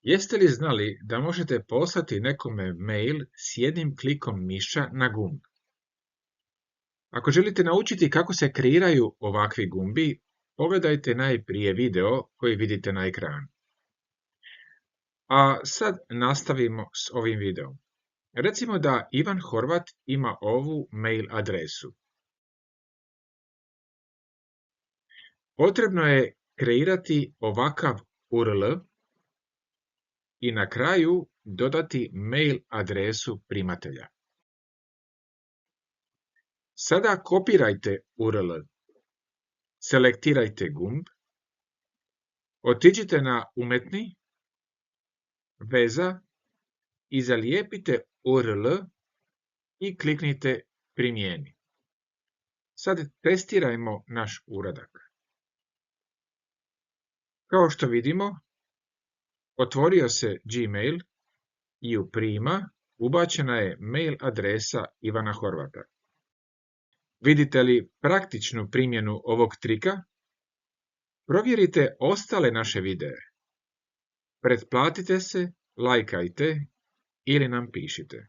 Jeste li znali da možete poslati nekome mail s jednim klikom miša na gumb? Ako želite naučiti kako se kreiraju ovakvi gumbi, pogledajte najprije video koji vidite na ekranu. A sad nastavimo s ovim videom. Recimo da Ivan Horvat ima ovu mail adresu. Potrebno je kreirati ovakav URL i na kraju dodati mail adresu primatelja. Sada kopirajte URL, selektirajte gumb, otiđite na umetni, veza i zalijepite URL i kliknite primijeni. Sad testirajmo naš uradak. Kao što vidimo, otvorio se Gmail i u prima ubačena je mail adresa Ivana Horvata. Vidite li praktičnu primjenu ovog trika? Provjerite ostale naše videe. Pretplatite se, lajkajte ili nam pišite.